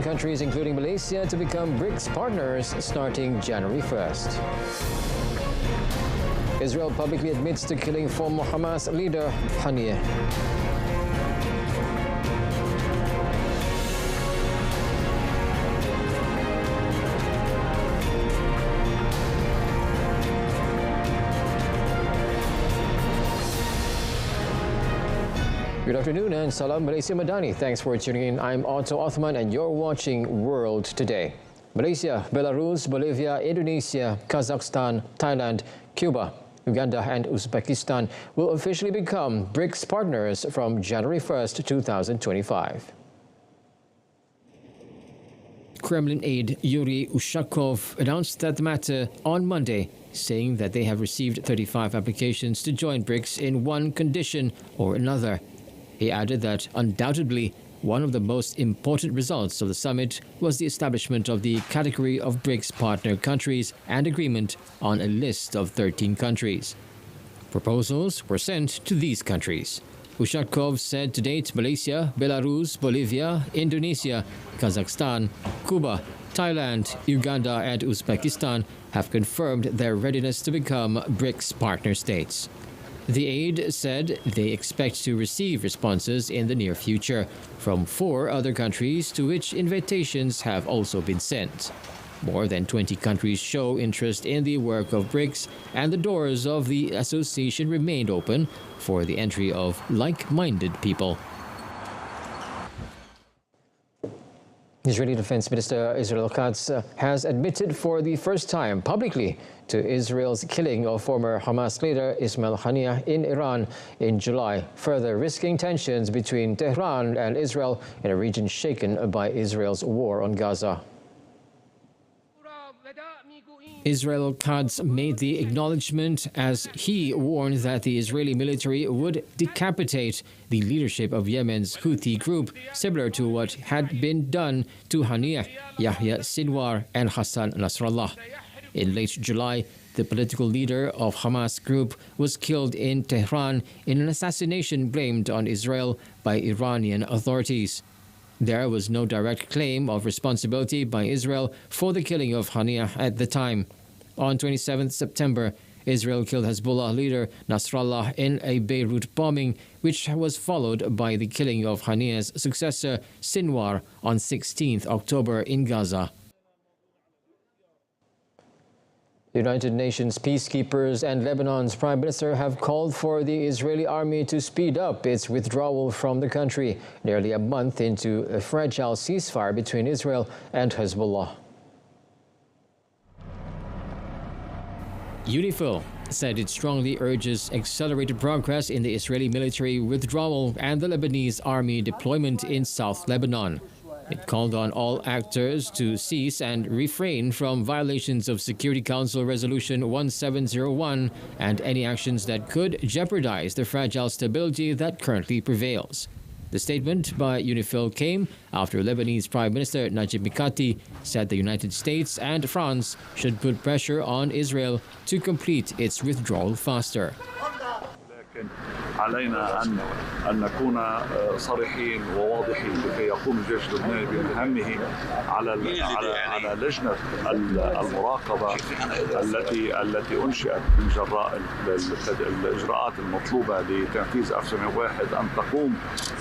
countries, including Malaysia, to become BRICS partners starting January 1st. Israel publicly admits to killing former Hamas leader Haniyeh. Good afternoon and Salam Malaysia Madani. Thanks for tuning in. I'm Otto Othman and you're watching World Today. Malaysia, Belarus, Bolivia, Indonesia, Kazakhstan, Thailand, Cuba, Uganda and Uzbekistan will officially become BRICS partners from January 1st, 2025. Kremlin aide Yuri Ushakov announced that matter on Monday, saying that they have received 35 applications to join BRICS in one condition or another. He added that undoubtedly one of the most important results of the summit was the establishment of the category of BRICS partner countries and agreement on a list of 13 countries. Proposals were sent to these countries. Ushakov said to date Malaysia, Belarus, Bolivia, Indonesia, Kazakhstan, Cuba, Thailand, Uganda and Uzbekistan have confirmed their readiness to become BRICS partner states. The aide said they expect to receive responses in the near future from 4 other countries to which invitations have also been sent. More than 20 countries show interest in the work of BRICS, and the doors of the association remained open for the entry of like-minded people. Israeli Defense Minister Israel Katz has admitted for the first time publicly to Israel's killing of former Hamas leader Ismail Haniyeh in Iran in July, further risking tensions between Tehran and Israel in a region shaken by Israel's war on Gaza. Israel Katz made the acknowledgement as he warned that the Israeli military would decapitate the leadership of Yemen's Houthi group, similar to what had been done to Haniyeh, Yahya Sinwar and Hassan Nasrallah. In late July, the political leader of Hamas group was killed in Tehran in an assassination blamed on Israel by Iranian authorities. There was no direct claim of responsibility by Israel for the killing of Haniyeh at the time. On 27 September, Israel killed Hezbollah leader Nasrallah in a Beirut bombing, which was followed by the killing of Haniyeh's successor Sinwar on 16 October in Gaza. The United Nations peacekeepers and Lebanon's prime minister have called for the Israeli army to speed up its withdrawal from the country, nearly a month into a fragile ceasefire between Israel and Hezbollah. UNIFIL said it strongly urges accelerated progress in the Israeli military withdrawal and the Lebanese army deployment in South Lebanon. It called on all actors to cease and refrain from violations of Security Council Resolution 1701 and any actions that could jeopardize the fragile stability that currently prevails. The statement by UNIFIL came after Lebanese Prime Minister Najib Mikati said the United States and France should put pressure on Israel to complete its withdrawal faster. علينا أن نكون صريحين وواضحين لكي يقوم الجيش اللبناني بمهامه على لجنة المراقبة التي أنشئت من جراء الإجراءات المطلوبة لتنفيذ 1901 أن تقوم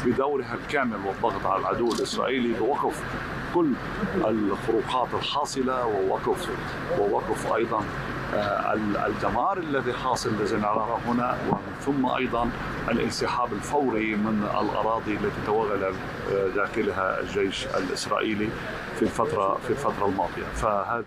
بدورها الكامل والضغط على العدو الإسرائيلي بوقف كل الخروقات الحاصلة ووقف أيضا الدمار الذي حاصل الذي نراه هنا، ثم أيضا الانسحاب الفوري من الأراضي التي توغل داخلها الجيش الإسرائيلي في الفترة الماضية. فهذه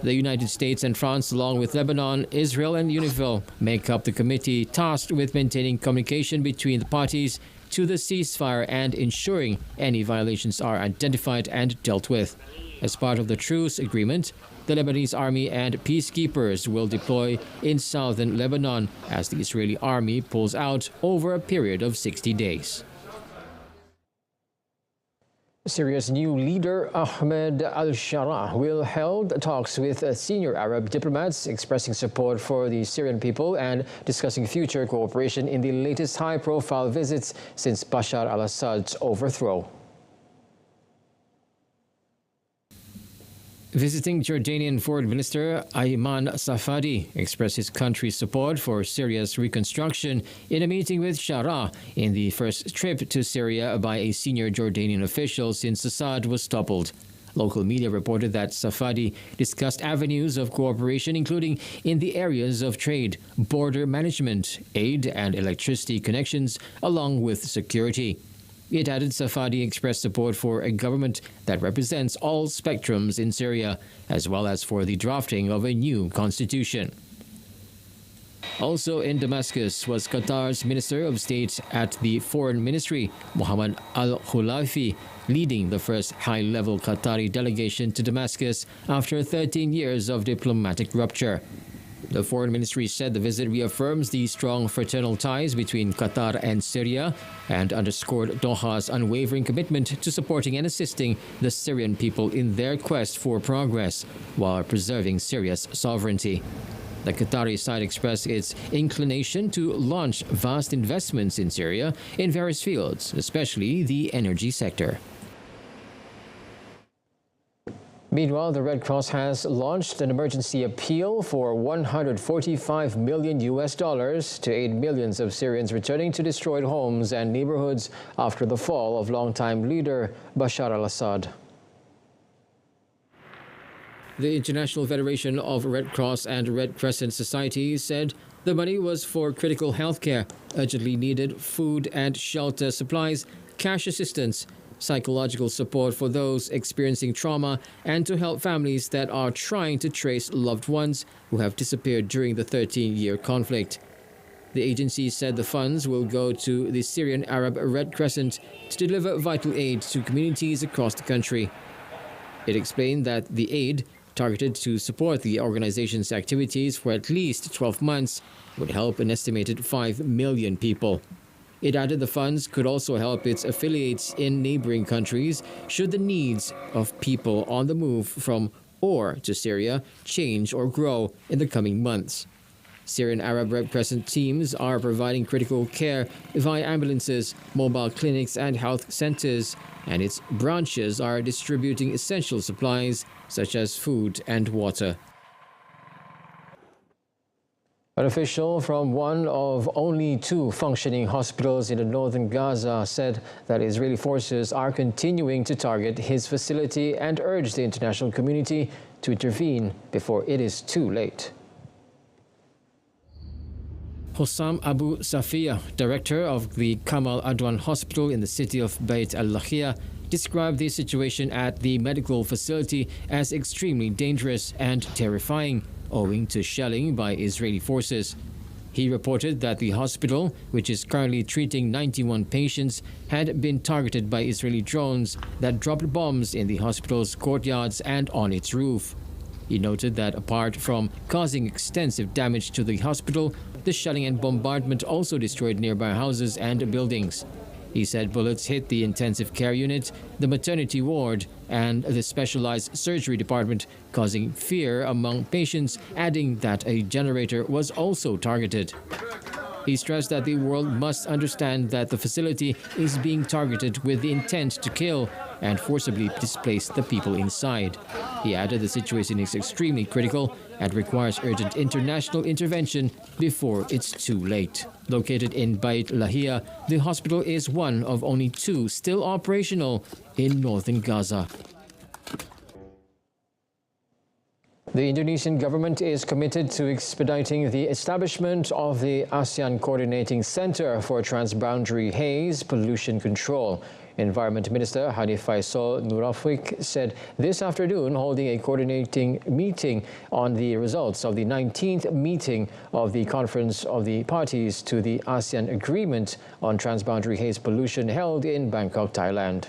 The United States and France, along with Lebanon, Israel and UNIFIL, make up the committee tasked with maintaining communication between the parties to the ceasefire and ensuring any violations are identified and dealt with. As part of the truce agreement, the Lebanese army and peacekeepers will deploy in southern Lebanon as the Israeli army pulls out over a period of 60 days. Syria's new leader, Ahmed alShara, will hold talks with senior Arab diplomats, expressing support for the Syrian people and discussing future cooperation in the latest high-profile visits since Bashar al-Assad's overthrow. Visiting Jordanian Foreign Minister Ayman Safadi expressed his country's support for Syria's reconstruction in a meeting with alShara in the first trip to Syria by a senior Jordanian official since Assad was toppled. Local media reported that Safadi discussed avenues of cooperation, including in the areas of trade, border management, aid and electricity connections, along with security. It added Safadi expressed support for a government that represents all spectrums in Syria, as well as for the drafting of a new constitution. Also in Damascus was Qatar's Minister of State at the Foreign Ministry, Mohammed al-Khulaifi, leading the first high-level Qatari delegation to Damascus after 13 years of diplomatic rupture. The Foreign Ministry said the visit reaffirms the strong fraternal ties between Qatar and Syria and underscored Doha's unwavering commitment to supporting and assisting the Syrian people in their quest for progress while preserving Syria's sovereignty. The Qatari side expressed its inclination to launch vast investments in Syria in various fields, especially the energy sector. Meanwhile, the Red Cross has launched an emergency appeal for $145 million to aid millions of Syrians returning to destroyed homes and neighborhoods after the fall of longtime leader Bashar al-Assad. The International Federation of Red Cross and Red Crescent Societies said the money was for critical health care, urgently needed food and shelter supplies, cash assistance, psychological support for those experiencing trauma, and to help families that are trying to trace loved ones who have disappeared during the 13-year conflict. The agency said the funds will go to the Syrian Arab Red Crescent to deliver vital aid to communities across the country. It explained that the aid, targeted to support the organization's activities for at least 12 months, would help an estimated 5 million people. It added the funds could also help its affiliates in neighboring countries should the needs of people on the move from or to Syria change or grow in the coming months. Syrian Arab Red Crescent teams are providing critical care via ambulances, mobile clinics and health centers, and its branches are distributing essential supplies such as food and water. An official from one of only 2 functioning hospitals in the northern Gaza said that Israeli forces are continuing to target his facility and urged the international community to intervene before it is too late. Hossam Abu Safiya, director of the Kamal Adwan Hospital in the city of Beit al-Lahia, described the situation at the medical facility as extremely dangerous and terrifying, owing to shelling by Israeli forces. He reported that the hospital, which is currently treating 91 patients, had been targeted by Israeli drones that dropped bombs in the hospital's courtyards and on its roof. He noted that apart from causing extensive damage to the hospital, the shelling and bombardment also destroyed nearby houses and buildings. He said bullets hit the intensive care unit, the maternity ward, and the specialized surgery department, causing fear among patients, adding that a generator was also targeted. He stressed that the world must understand that the facility is being targeted with the intent to kill and forcibly displace the people inside. He added the situation is extremely critical and requires urgent international intervention before it's too late. Located in Beit Lahia, the hospital is one of only 2 still operational in northern Gaza. The Indonesian government is committed to expediting the establishment of the ASEAN Coordinating Center for Transboundary Haze Pollution Control. Environment Minister Hanif Faisal Nurafik said this afternoon, holding a coordinating meeting on the results of the 19th meeting of the Conference of the Parties to the ASEAN Agreement on Transboundary Haze Pollution held in Bangkok, Thailand.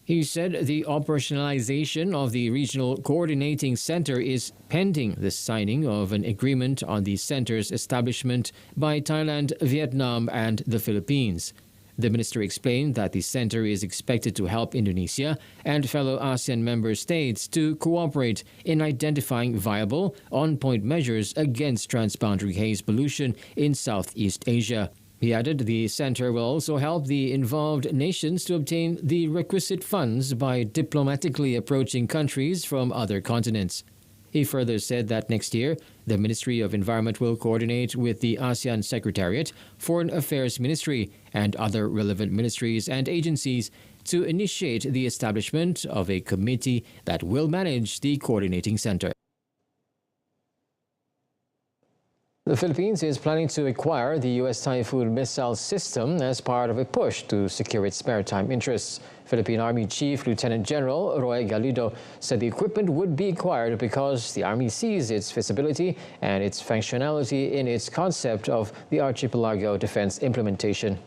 He said the operationalization of the Regional Coordinating Center is pending the signing of an agreement on the center's establishment by Thailand, Vietnam, and the Philippines. The minister explained that the center is expected to help Indonesia and fellow ASEAN member states to cooperate in identifying viable, on-point measures against transboundary haze pollution in Southeast Asia. He added the center will also help the involved nations to obtain the requisite funds by diplomatically approaching countries from other continents. He further said that next year, the Ministry of Environment will coordinate with the ASEAN Secretariat, Foreign Affairs Ministry, and other relevant ministries and agencies to initiate the establishment of a committee that will manage the coordinating center. The Philippines is planning to acquire the U.S. Typhoon missile system as part of a push to secure its maritime interests. Philippine Army Chief Lieutenant General Roy Galido said the equipment would be acquired because the Army sees its feasibility and its functionality in its concept of the archipelago defense implementation.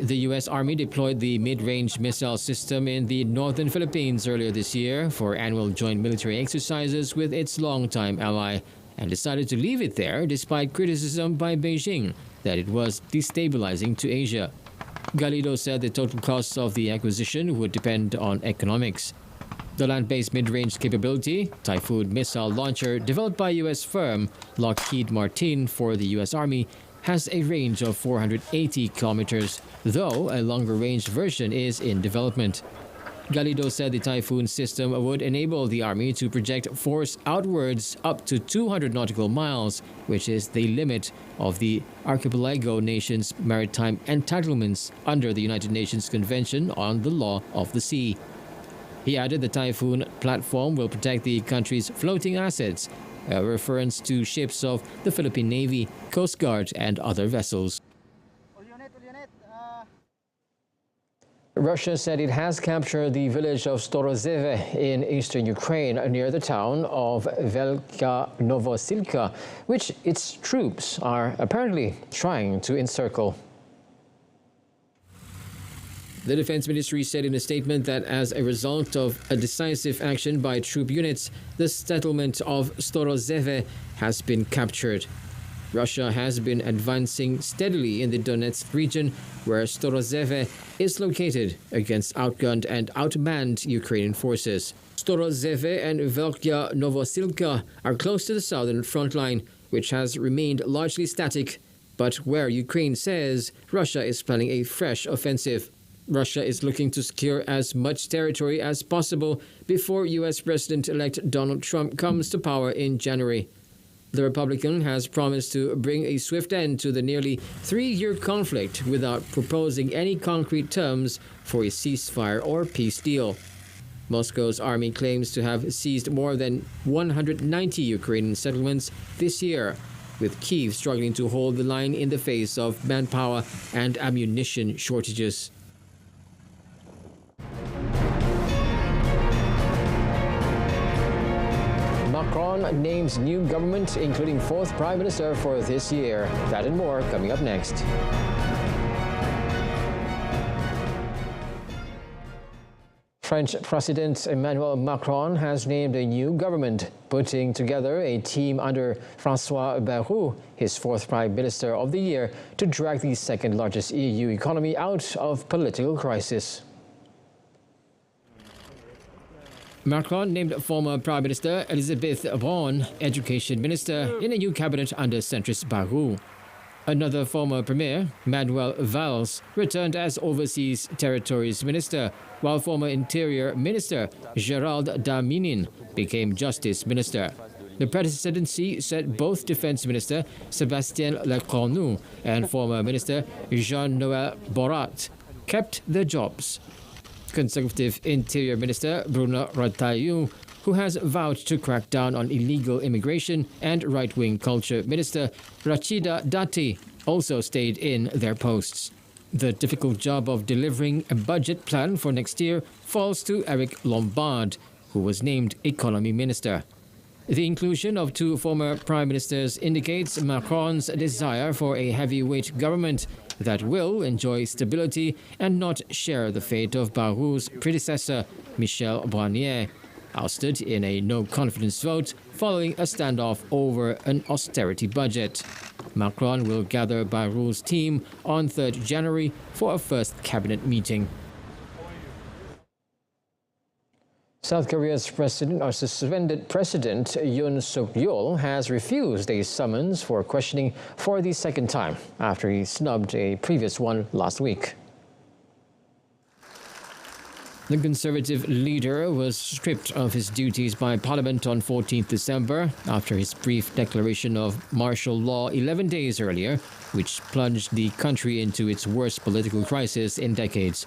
The U.S. Army deployed the mid-range missile system in the northern Philippines earlier this year for annual joint military exercises with its longtime ally and decided to leave it there despite criticism by Beijing that it was destabilizing to Asia. Galido said the total cost of the acquisition would depend on economics. The land-based mid-range capability, Typhoon missile launcher developed by U.S. firm Lockheed Martin for the U.S. Army, has a range of 480 kilometers, though a longer-range version is in development. Galido said the Typhoon system would enable the Army to project force outwards up to 200 nautical miles, which is the limit of the archipelago nation's maritime entitlements under the United Nations Convention on the Law of the Sea. He added the Typhoon platform will protect the country's floating assets, a reference to ships of the Philippine Navy, Coast Guard, and other vessels. Russia said it has captured the village of Storozheve in eastern Ukraine near the town of Velika Novosilka, which its troops are apparently trying to encircle. The Defense Ministry said in a statement that as a result of a decisive action by troop units, the settlement of Storozheve has been captured. Russia has been advancing steadily in the Donetsk region, where Storozheve is located, against outgunned and outmanned Ukrainian forces. Storozheve and Velika Novosilka are close to the southern front line, which has remained largely static, but where Ukraine says Russia is planning a fresh offensive. Russia is looking to secure as much territory as possible before U.S. President-elect Donald Trump comes to power in January. The Republican has promised to bring a swift end to the nearly 3-year conflict without proposing any concrete terms for a ceasefire or peace deal. Moscow's army claims to have seized more than 190 Ukrainian settlements this year, with Kyiv struggling to hold the line in the face of manpower and ammunition shortages. Macron names new government, including 4th Prime Minister for this year. That and more coming up next. French President Emmanuel Macron has named a new government, putting together a team under François Bayrou, his 4th Prime Minister of the year, to drag the second largest EU economy out of political crisis. Macron named former Prime Minister Elisabeth Borne Education Minister in a new cabinet under centrist Bayrou. Another former Premier, Manuel Valls, returned as Overseas Territories Minister, while former Interior Minister Gérald Darmanin became Justice Minister. The presidency said both Defense Minister Sébastien Lecornu and former Minister Jean-Noël Barrot kept their jobs. Conservative Interior Minister Bruno Retailleau, who has vowed to crack down on illegal immigration, and right-wing Culture Minister Rachida Dati also stayed in their posts. The difficult job of delivering a budget plan for next year falls to Eric Lombard, who was named Economy Minister. The inclusion of two former prime ministers indicates Macron's desire for a heavyweight government that will enjoy stability and not share the fate of Bayrou's predecessor, Michel Barnier, ousted in a no-confidence vote following a standoff over an austerity budget. Macron will gather Bayrou's team on 3rd January for a first cabinet meeting. South Korea's suspended President Su Yul has refused a summons for questioning for the second time after he snubbed a previous one last week. The conservative leader was stripped of his duties by Parliament on 14th December after his brief declaration of martial law 11 days earlier, which plunged the country into its worst political crisis in decades.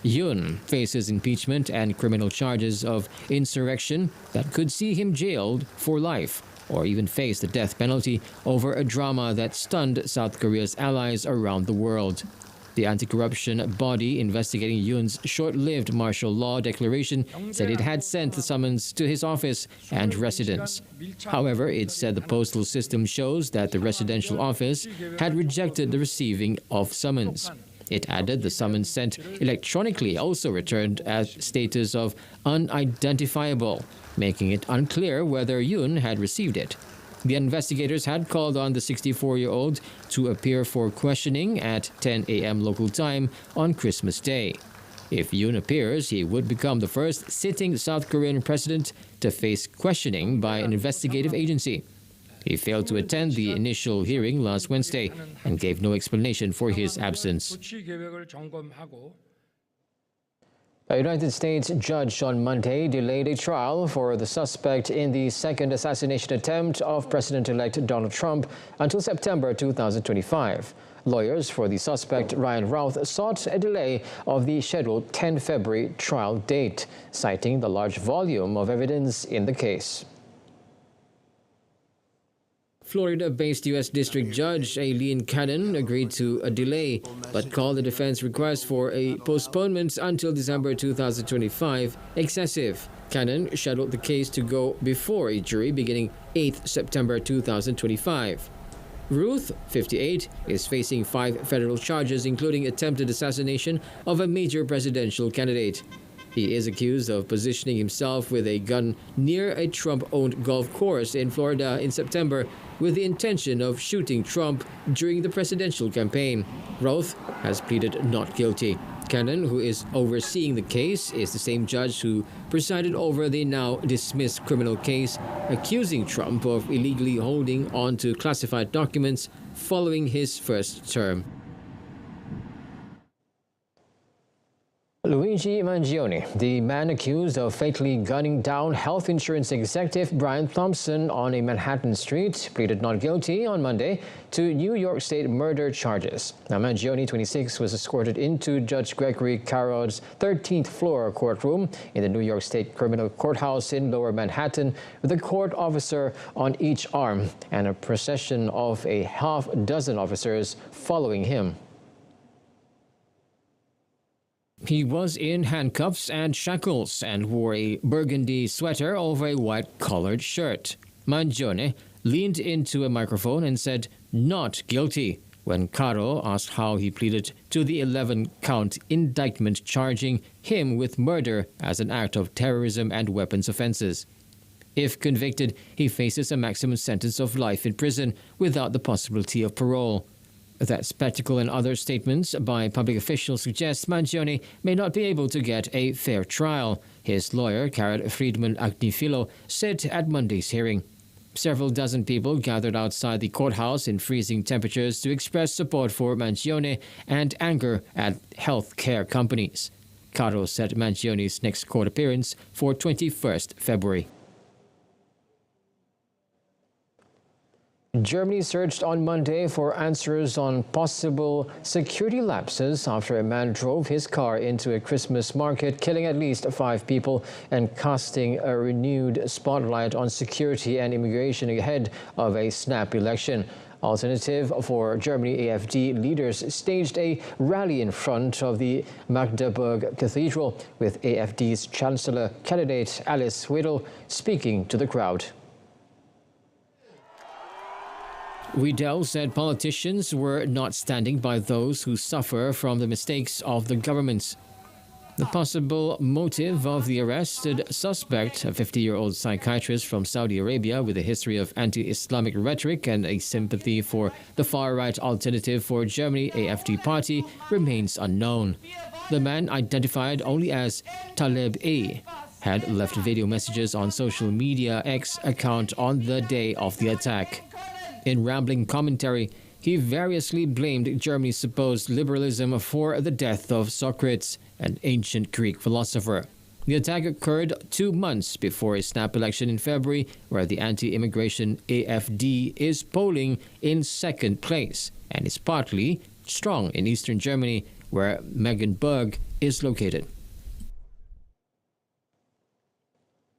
Yoon faces impeachment and criminal charges of insurrection that could see him jailed for life or even face the death penalty over a drama that stunned South Korea's allies around the world. The anti-corruption body investigating Yoon's short-lived martial law declaration said it had sent the summons to his office and residence. However, it said the postal system shows that the residential office had rejected the receiving of summons. It added the summons sent electronically also returned as status of unidentifiable, making it unclear whether Yoon had received it. The investigators had called on the 64-year-old to appear for questioning at 10 a.m. local time on Christmas Day. If Yoon appears, he would become the first sitting South Korean president to face questioning by an investigative agency. He failed to attend the initial hearing last Wednesday and gave no explanation for his absence. A United States judge on Monday delayed a trial for the suspect in the second assassination attempt of President-elect Donald Trump until September 2025. Lawyers for the suspect, Ryan Routh, sought a delay of the scheduled 10 February trial date, citing the large volume of evidence in the case. Florida-based U.S. District Judge Aileen Cannon agreed to a delay, but called the defense request for a postponement until December 2025 excessive. Cannon scheduled the case to go before a jury beginning 8 September 2025. Ruth, 58, is facing 5 federal charges, including attempted assassination of a major presidential candidate. He is accused of positioning himself with a gun near a Trump-owned golf course in Florida in September with the intention of shooting Trump during the presidential campaign. Roth has pleaded not guilty. Cannon, who is overseeing the case, is the same judge who presided over the now dismissed criminal case accusing Trump of illegally holding on to classified documents following his first term. Luigi Manion, the man accused of fatally gunning down health insurance executive Brian Thompson on a Manhattan street, pleaded not guilty on Monday to New York State murder charges. Now, Manion, 26, was escorted into Judge Gregory Carod's 13th floor courtroom in the New York State Criminal Courthouse in Lower Manhattan, with a court officer on each arm and a procession of a half-dozen officers following him. He was in handcuffs and shackles and wore a burgundy sweater over a white-collared shirt. Manion leaned into a microphone and said, "Not guilty," when Caro asked how he pleaded to the 11-count indictment charging him with murder as an act of terrorism and weapons offenses. If convicted, he faces a maximum sentence of life in prison without the possibility of parole. That spectacle and other statements by public officials suggest Manion may not be able to get a fair trial, his lawyer, Karen Friedman Agnifilo, said at Monday's hearing. Several dozen people gathered outside the courthouse in freezing temperatures to express support for Manion and anger at health care companies. Caro set Manion's next court appearance for 21st February. Germany searched on Monday for answers on possible security lapses after a man drove his car into a Christmas market, killing at least 5 people and casting a renewed spotlight on security and immigration ahead of a snap election. Alternative for Germany AfD leaders staged a rally in front of the Magdeburg Cathedral, with AfD's Chancellor candidate Alice Weidel speaking to the crowd. Weidel said politicians were not standing by those who suffer from the mistakes of the governments. The possible motive of the arrested suspect, a 50-year-old psychiatrist from Saudi Arabia with a history of anti-Islamic rhetoric and a sympathy for the far-right Alternative for Germany AfD party, remains unknown. The man, identified only as Taleb A, had left video messages on social media X account on the day of the attack. In rambling commentary, he variously blamed Germany's supposed liberalism for the death of Socrates, an ancient Greek philosopher. The attack occurred 2 months before a snap election in February, where the anti-immigration AfD is polling in second place and is partly strong in eastern Germany, where Mecklenburg is located.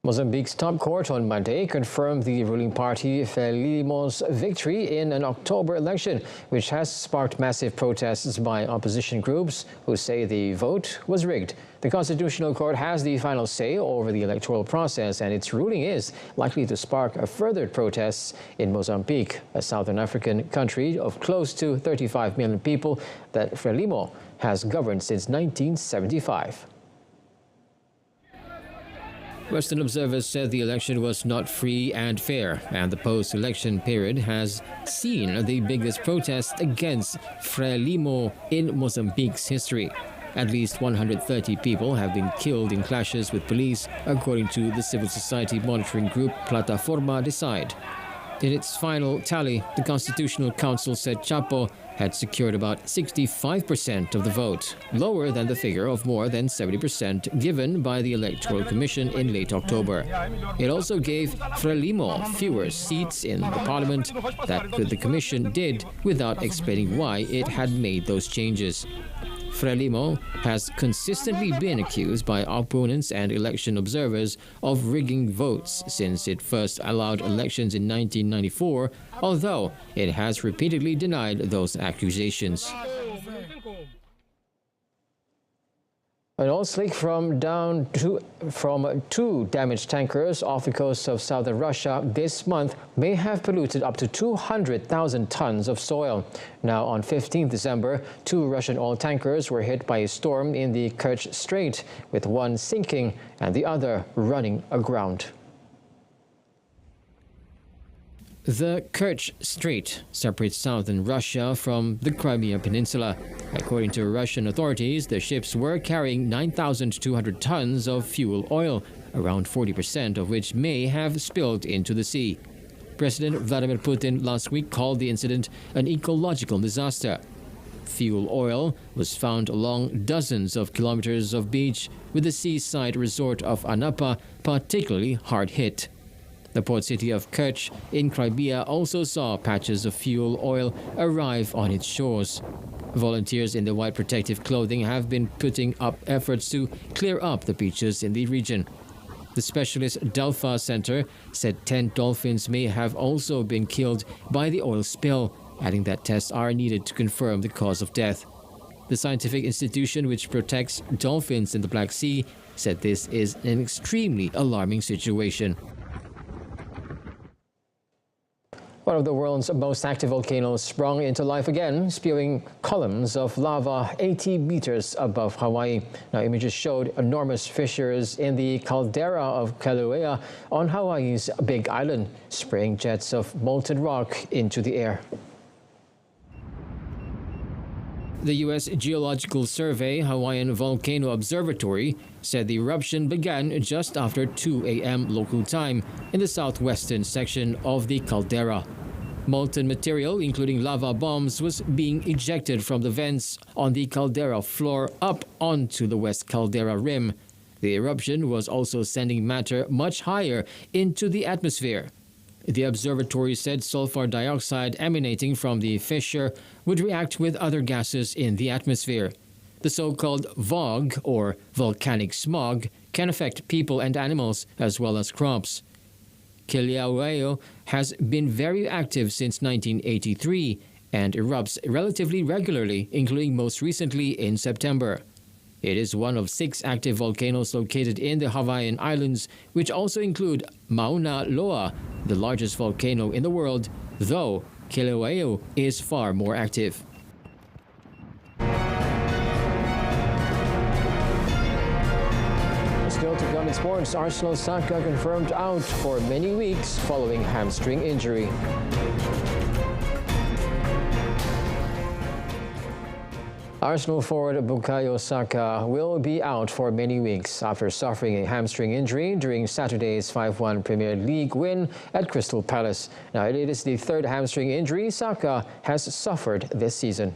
Mozambique's top court on Monday confirmed the ruling party Frelimo's victory in an October election, which has sparked massive protests by opposition groups who say the vote was rigged. The Constitutional Court has the final say over the electoral process, and its ruling is likely to spark further protests in Mozambique, a southern African country of close to 35 million people that Frelimo has governed since 1975. Western observers said the election was not free and fair, and the post-election period has seen the biggest protest against Frelimo in Mozambique's history. At least 130 people have been killed in clashes with police, according to the civil society monitoring group Plataforma Decide. In its final tally, the Constitutional Council said Chapo had secured about 65% of the vote, lower than the figure of more than 70% given by the Electoral Commission in late October. It also gave Frelimo fewer seats in the parliament than the Commission did, without explaining why it had made those changes. Frelimo has consistently been accused by opponents and election observers of rigging votes since it first allowed elections in 1994, although it has repeatedly denied those accusations. An oil slick from two damaged tankers off the coast of southern Russia this month may have polluted up to 200,000 tons of soil. Now, on 15 December, 2 Russian oil tankers were hit by a storm in the Kerch Strait, with one sinking and the other running aground. The Kerch Strait separates southern Russia from the Crimea Peninsula. According to Russian authorities, the ships were carrying 9,200 tons of fuel oil, around 40% of which may have spilled into the sea. President Vladimir Putin last week called the incident an ecological disaster. Fuel oil was found along dozens of kilometers of beach, with the seaside resort of Anapa particularly hard hit. The port city of Kerch in Crimea also saw patches of fuel oil arrive on its shores. Volunteers in the white protective clothing have been putting up efforts to clear up the beaches in the region. The specialist Delpha Center said 10 dolphins may have also been killed by the oil spill, adding that tests are needed to confirm the cause of death. The scientific institution which protects dolphins in the Black Sea said this is an extremely alarming situation. One of the world's most active volcanoes sprung into life again, spewing columns of lava 80 meters above Hawaii. Now, images showed enormous fissures in the caldera of Kilauea on Hawaii's Big Island, spraying jets of molten rock into the air. The U.S. Geological Survey Hawaiian Volcano Observatory said the eruption began just after 2 a.m. local time in the southwestern section of the caldera. Molten material, including lava bombs, was being ejected from the vents on the caldera floor up onto the west caldera rim. The eruption was also sending matter much higher into the atmosphere. The observatory said sulfur dioxide emanating from the fissure would react with other gases in the atmosphere. The so-called VOG, or volcanic smog, can affect people and animals as well as crops. Kilauea has been very active since 1983 and erupts relatively regularly, including most recently in September. It is one of 6 active volcanoes located in the Hawaiian Islands, which also include Mauna Loa, the largest volcano in the world, though Kilauea is far more active. Still to come in sports, Arsenal Saka confirmed out for many weeks following hamstring injury. Arsenal forward Bukayo Saka will be out for many weeks after suffering a hamstring injury during Saturday's 5-1 Premier League win at Crystal Palace. Now, it is the third hamstring injury Saka has suffered this season.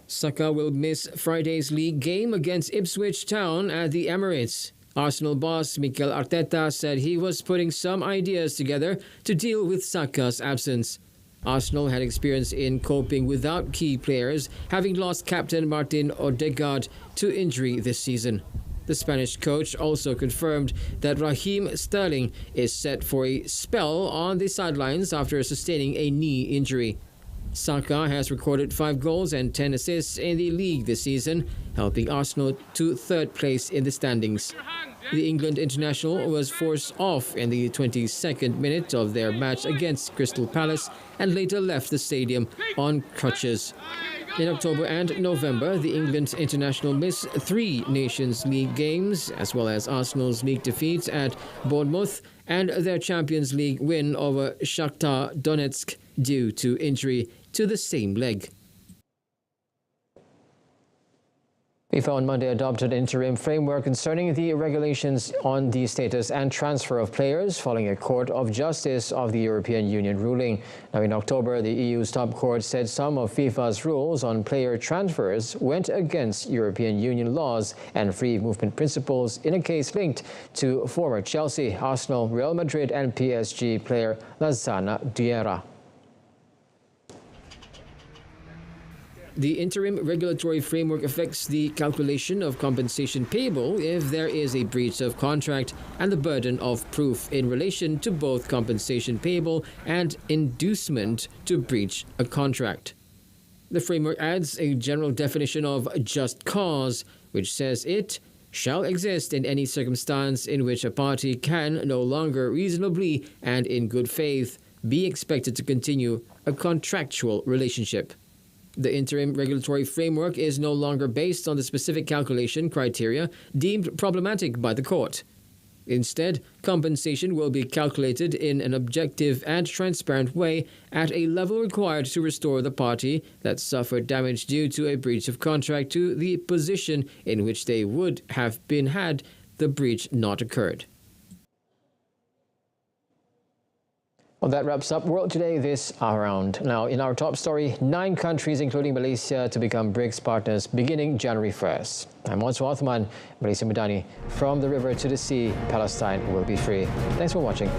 Saka will miss Friday's league game against Ipswich Town at the Emirates. Arsenal boss Mikel Arteta said he was putting some ideas together to deal with Saka's absence. Arsenal had experience in coping without key players, having lost captain Martin Odegaard to injury this season. The Spanish coach also confirmed that Raheem Sterling is set for a spell on the sidelines after sustaining a knee injury. Saka has recorded 5 goals and 10 assists in the league this season, helping Arsenal to third place in the standings. The England international was forced off in the 22nd minute of their match against Crystal Palace and later left the stadium on crutches. In October and November, the England international missed 3 Nations League games, as well as Arsenal's league defeat at Bournemouth and their Champions League win over Shakhtar Donetsk due to injury to the same leg. FIFA on Monday adopted an interim framework concerning the regulations on the status and transfer of players following a Court of Justice of the European Union ruling. Now, in October, the EU's top court said some of FIFA's rules on player transfers went against European Union laws and free movement principles in a case linked to former Chelsea, Arsenal, Real Madrid and PSG player Lassana Diarra. The interim regulatory framework affects the calculation of compensation payable if there is a breach of contract and the burden of proof in relation to both compensation payable and inducement to breach a contract. The framework adds a general definition of just cause, which says it shall exist in any circumstance in which a party can no longer reasonably and in good faith be expected to continue a contractual relationship. The interim regulatory framework is no longer based on the specific calculation criteria deemed problematic by the court. Instead, compensation will be calculated in an objective and transparent way at a level required to restore the party that suffered damage due to a breach of contract to the position in which they would have been had the breach not occurred. Well, that wraps up World Today this hour round. Now, in our top story, 9 countries, including Malaysia, to become BRICS partners beginning January 1st. I'm Monsu Othman, Malaysia Madani. From the river to the sea, Palestine will be free. Thanks for watching.